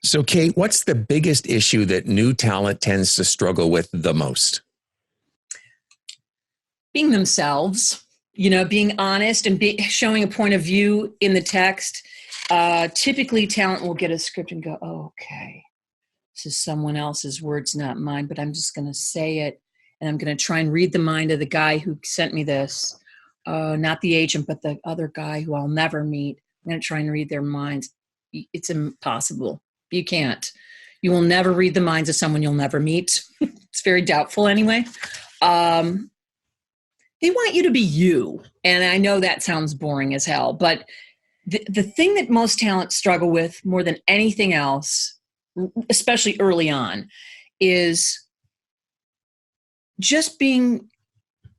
So, Kate, what's the biggest issue that new talent tends to struggle with the most? Being themselves, being honest and showing a point of view in the text. Typically, talent will get a script and go, oh, okay, this is someone else's words, not mine, but I'm just going to say it. And I'm going to try and read the mind of the guy who sent me this, not the agent, but the other guy who I'll never meet. I'm going to try and read their minds. It's impossible. You can't. You will never read the minds of someone you'll never meet. It's very doubtful anyway. They want you to be you. And I know that sounds boring as hell, but the thing that most talents struggle with more than anything else, especially early on, is just being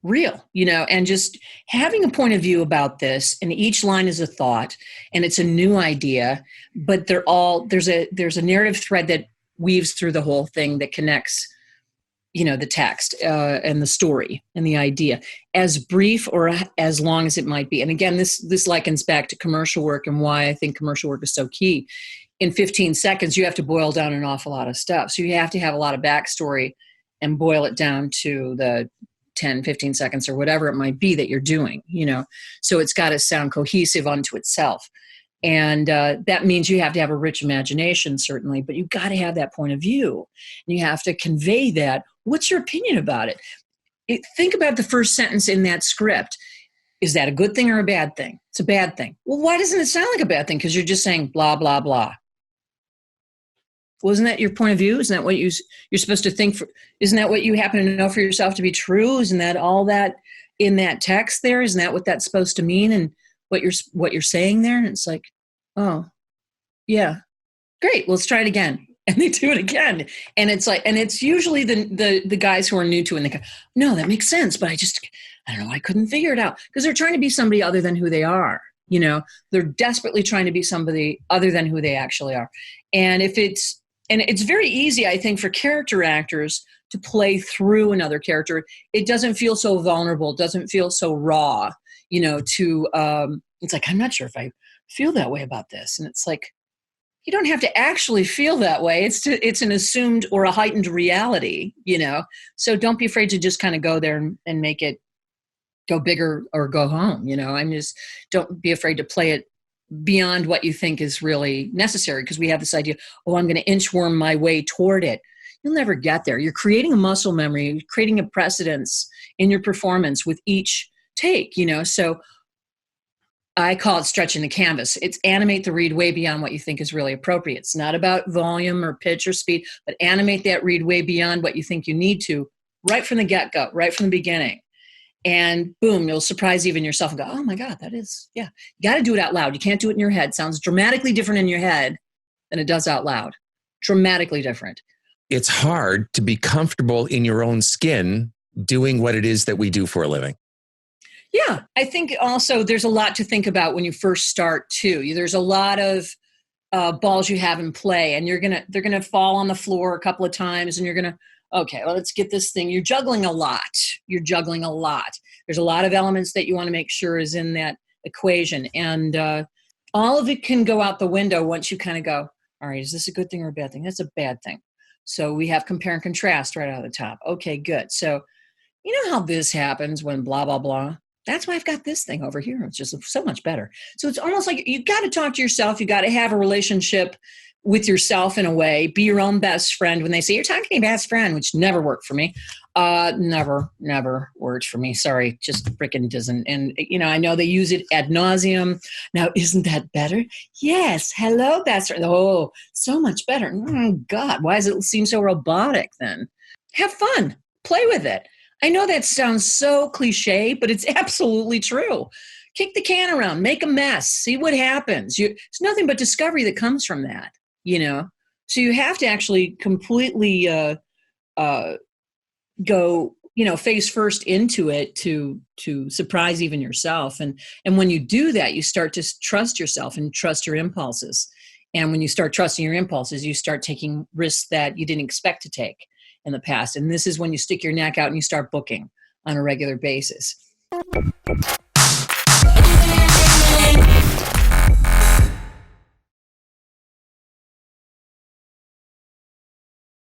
real, and just having a point of view about this. And each line is a thought and it's a new idea, but there's a narrative thread that weaves through the whole thing that connects, the text and the story and the idea, as brief or as long as it might be. And again, this likens back to commercial work and why I think commercial work is so key. In 15 seconds, you have to boil down an awful lot of stuff. So you have to have a lot of backstory and boil it down to the 10, 15 seconds or whatever it might be that you're doing, so it's got to sound cohesive unto itself. And that means you have to have a rich imagination, certainly, but you've got to have that point of view. And you have to convey that. What's your opinion about it? Think about the first sentence in that script. Is that a good thing or a bad thing? It's a bad thing. Well, why doesn't it sound like a bad thing? Because you're just saying blah, blah, blah. Wasn't that your point of view? Isn't that what you're supposed to think? Isn't that what you happen to know for yourself to be true? Isn't that all that in that text there? Isn't that what that's supposed to mean? And what you're saying there? And it's like, oh, yeah, great. Let's try it again. And they do it again. And it's like, and it's usually the guys who are new to it. And they go, no, that makes sense. But I don't know. I couldn't figure it out, because they're trying to be somebody other than who they are. They're desperately trying to be somebody other than who they actually are. And it's very easy, I think, for character actors to play through another character. It doesn't feel so vulnerable. It doesn't feel so raw, it's like, I'm not sure if I feel that way about this. And it's like, you don't have to actually feel that way. It's an assumed or a heightened reality, So don't be afraid to just kind of go there and make it go bigger or go home. Don't be afraid to play it beyond what you think is really necessary, because we have this idea, oh, I'm going to inchworm my way toward it. You'll never get there. You're creating a muscle memory, you're creating a precedence in your performance with each take, so I call it stretching the canvas. It's animate the read way beyond what you think is really appropriate. It's not about volume or pitch or speed, but animate that read way beyond what you think you need to right from the get-go, right from the beginning. And boom, you'll surprise even yourself and go, oh my God, that is, yeah. You got to do it out loud. You can't do it in your head. It sounds dramatically different in your head than it does out loud. Dramatically different. It's hard to be comfortable in your own skin doing what it is that we do for a living. Yeah. I think also there's a lot to think about when you first start too. There's a lot of balls you have in play, and they're going to fall on the floor a couple of times, and you're going to, okay, well, let's get this thing. You're juggling a lot. There's a lot of elements that you want to make sure is in that equation. And all of it can go out the window once you kind of go, all right, is this a good thing or a bad thing? That's a bad thing. So we have compare and contrast right out of the top. Okay, good. So you know how this happens when blah, blah, blah. That's why I've got this thing over here. It's just so much better. So it's almost like you got to talk to yourself. You got to have a relationship with yourself in a way. Be your own best friend. When they say you're talking to your best friend, which never worked for me. Never worked for me. Sorry, just freaking doesn't. And, I know they use it ad nauseum. Now, isn't that better? Yes. Hello, best friend. Oh, so much better. Oh, God, why does it seem so robotic then? Have fun. Play with it. I know that sounds so cliche, but it's absolutely true. Kick the can around, make a mess, see what happens. It's nothing but discovery that comes from that, So you have to actually completely go, face first into it to surprise even yourself. And when you do that, you start to trust yourself and trust your impulses. And when you start trusting your impulses, you start taking risks that you didn't expect to take in the past. And this is when you stick your neck out and you start booking on a regular basis.